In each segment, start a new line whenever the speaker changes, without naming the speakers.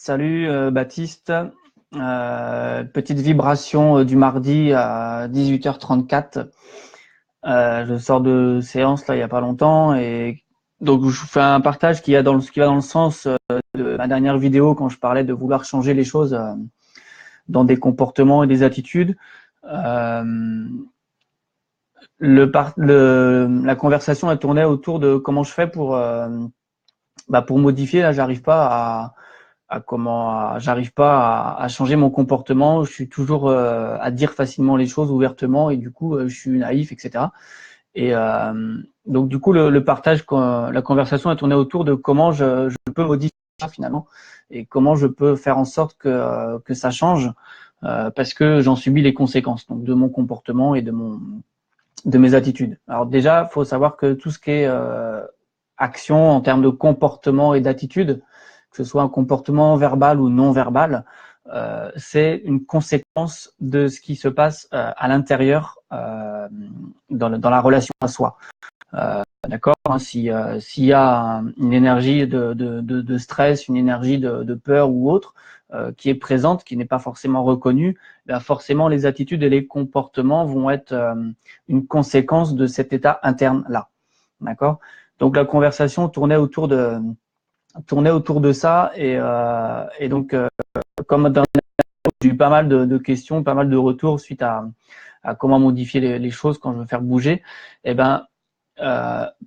Salut Baptiste. Petite vibration du mardi à 18h34. Je sors de séance là il n'y a pas longtemps et donc je vous fais un partage qui va dans le sens de ma dernière vidéo quand je parlais de vouloir changer les choses dans des comportements et des attitudes. La conversation a tourné autour de comment je fais pour modifier. Là, j'arrive pas à changer mon comportement. Je suis toujours à dire facilement les choses ouvertement et du coup je suis naïf, etc. Et donc du coup le partage, la conversation a tourné autour de comment je peux modifier ça finalement et comment je peux faire en sorte que ça change parce que j'en subis les conséquences donc de mon comportement et de mes attitudes. Alors déjà, faut savoir que tout ce qui est action en termes de comportement et d'attitude, que ce soit un comportement verbal ou non verbal, c'est une conséquence de ce qui se passe à l'intérieur dans la relation à soi. D'accord, hein, s'il y a une énergie de stress, une énergie de peur ou autre qui est présente, qui n'est pas forcément reconnue, ben forcément les attitudes et les comportements vont être une conséquence de cet état interne là. D'accord. Donc la conversation tournait autour de ça et donc comme dans j'ai eu pas mal de questions, pas mal de retours suite à comment modifier les choses quand je veux faire bouger, et ben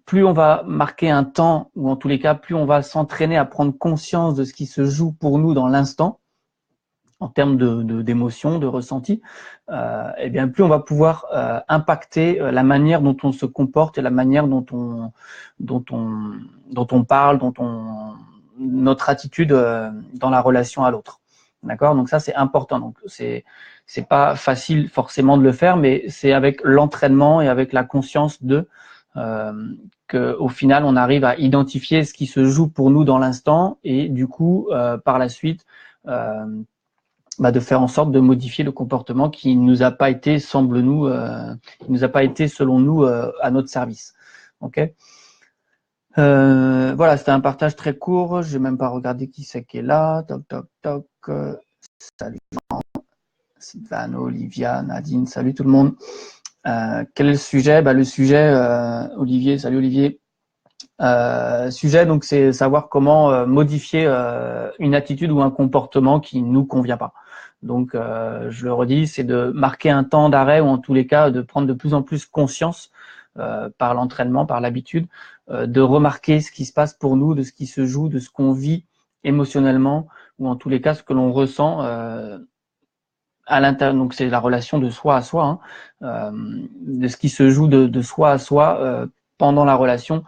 plus on va marquer un temps, ou en tous les cas, plus on va s'entraîner à prendre conscience de ce qui se joue pour nous dans l'instant, en termes d'émotions, de ressenti, et bien plus on va pouvoir impacter la manière dont on se comporte et la manière dont on parle, notre attitude dans la relation à l'autre. D'accord? Donc ça c'est important. Donc c'est pas facile forcément de le faire, mais c'est avec l'entraînement et avec la conscience qu'au final on arrive à identifier ce qui se joue pour nous dans l'instant et du coup par la suite de faire en sorte de modifier le comportement qui nous a pas été, semble-nous, qui nous a pas été selon nous à notre service. Ok. Voilà, c'était un partage très court. Je vais même pas regarder qui c'est qui est là. Toc toc toc. Salut Jean, Sylvain, Olivia, Nadine. Salut tout le monde. Quel est le sujet? Le sujet, Olivier. Salut Olivier. Sujet, donc c'est savoir comment modifier une attitude ou un comportement qui ne nous convient pas. Donc, je le redis, c'est de marquer un temps d'arrêt ou en tous les cas de prendre de plus en plus conscience par l'entraînement, par l'habitude, de remarquer ce qui se passe pour nous, de ce qui se joue, de ce qu'on vit émotionnellement ou en tous les cas ce que l'on ressent à l'intérieur. Donc, c'est la relation de soi à soi, hein, de ce qui se joue de soi à soi pendant la relation.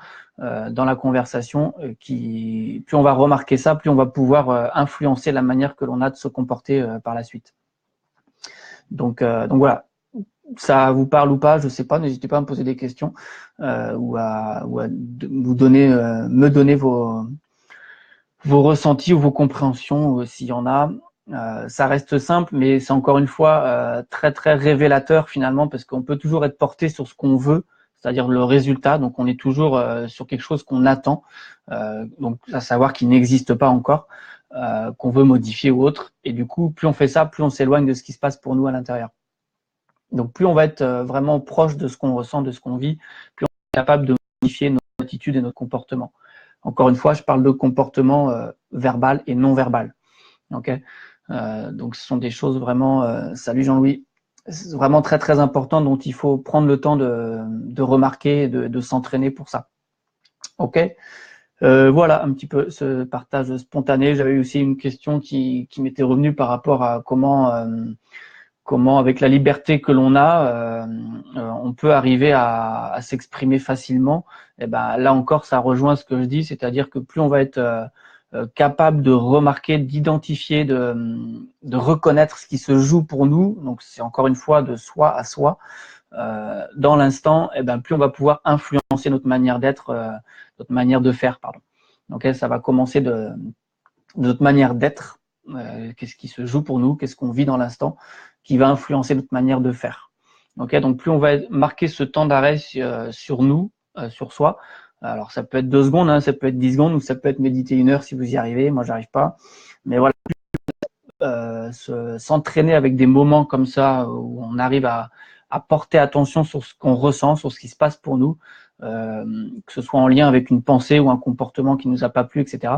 Dans la conversation, plus on va remarquer ça, plus on va pouvoir influencer la manière que l'on a de se comporter par la suite. Donc voilà, ça vous parle ou pas, je sais pas, n'hésitez pas à me poser des questions ou à vous donner, me donner vos ressentis ou vos compréhensions s'il y en a. Ça reste simple, mais c'est encore une fois très très révélateur finalement parce qu'on peut toujours être porté sur ce qu'on veut, c'est-à-dire le résultat. Donc on est toujours sur quelque chose qu'on attend, donc à savoir qui n'existe pas encore, qu'on veut modifier ou autre. Et du coup, plus on fait ça, plus on s'éloigne de ce qui se passe pour nous à l'intérieur. Donc plus on va être vraiment proche de ce qu'on ressent, de ce qu'on vit, plus on est capable de modifier nos attitudes et notre comportement. Encore une fois, je parle de comportement verbal et non verbal. Ok. Donc ce sont des choses vraiment. Salut Jean-Louis. C'est vraiment très très important dont il faut prendre le temps de remarquer, de s'entraîner pour ça. Ok. Voilà un petit peu ce partage spontané. J'avais aussi une question qui m'était revenue par rapport à comment avec la liberté que l'on a, on peut arriver à s'exprimer facilement. Et ben là encore, ça rejoint ce que je dis, c'est-à-dire que plus on va être capable de remarquer, d'identifier, de reconnaître ce qui se joue pour nous, donc c'est encore une fois de soi à soi, dans l'instant, et ben plus on va pouvoir influencer notre manière d'être, notre manière de faire, pardon. Donc ça va commencer de notre manière d'être, qu'est-ce qui se joue pour nous, qu'est-ce qu'on vit dans l'instant, qui va influencer notre manière de faire. Ok, donc plus on va marquer ce temps d'arrêt sur nous, sur soi, Alors, ça peut être 2 secondes, hein, ça peut être 10 secondes, ou ça peut être méditer 1 heure si vous y arrivez. Moi, j'arrive pas. Mais voilà, s'entraîner avec des moments comme ça où on arrive à porter attention sur ce qu'on ressent, sur ce qui se passe pour nous, que ce soit en lien avec une pensée ou un comportement qui nous a pas plu, etc.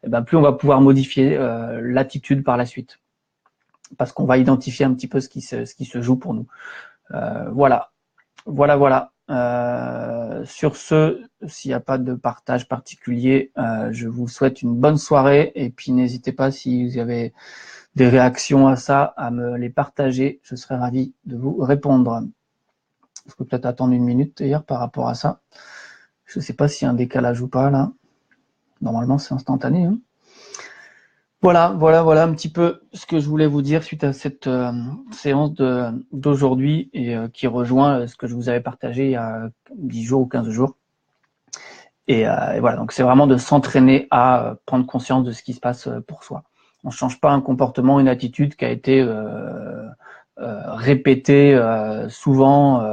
Et ben, plus on va pouvoir modifier l'attitude par la suite, parce qu'on va identifier un petit peu ce qui se joue pour nous. Voilà. Sur ce, s'il n'y a pas de partage particulier, je vous souhaite une bonne soirée, et puis n'hésitez pas, si vous avez des réactions à ça, à me les partager. Je serai ravi de vous répondre. Je peux peut-être attendre 1 minute d'ailleurs par rapport à ça. Je ne sais pas s'il y a un décalage ou pas là. Normalement, c'est instantané, hein. Voilà un petit peu ce que je voulais vous dire suite à cette séance d'aujourd'hui, et qui rejoint ce que je vous avais partagé il y a 10 jours ou 15 jours. Et voilà, donc c'est vraiment de s'entraîner à prendre conscience de ce qui se passe pour soi. On ne change pas un comportement, une attitude qui a été répétée souvent,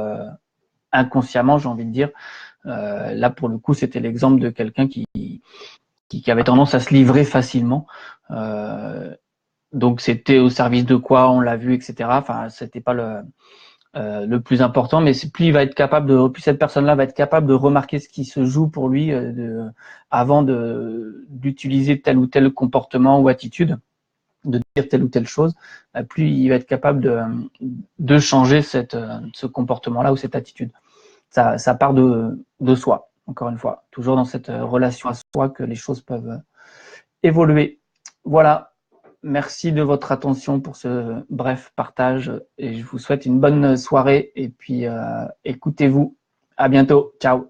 inconsciemment, j'ai envie de dire. Là, pour le coup, c'était l'exemple de quelqu'un qui avait tendance à se livrer facilement. Donc, c'était au service de quoi, on l'a vu, etc. Enfin, c'était pas le plus important, mais plus il va être capable plus cette personne-là va être capable de remarquer ce qui se joue pour lui avant d'utiliser tel ou tel comportement ou attitude, de dire telle ou telle chose, plus il va être capable de changer ce comportement-là ou cette attitude. Ça part de soi, encore une fois, toujours dans cette relation à soi que les choses peuvent évoluer. Voilà. Merci de votre attention pour ce bref partage, et je vous souhaite une bonne soirée, et puis écoutez-vous. À bientôt. Ciao.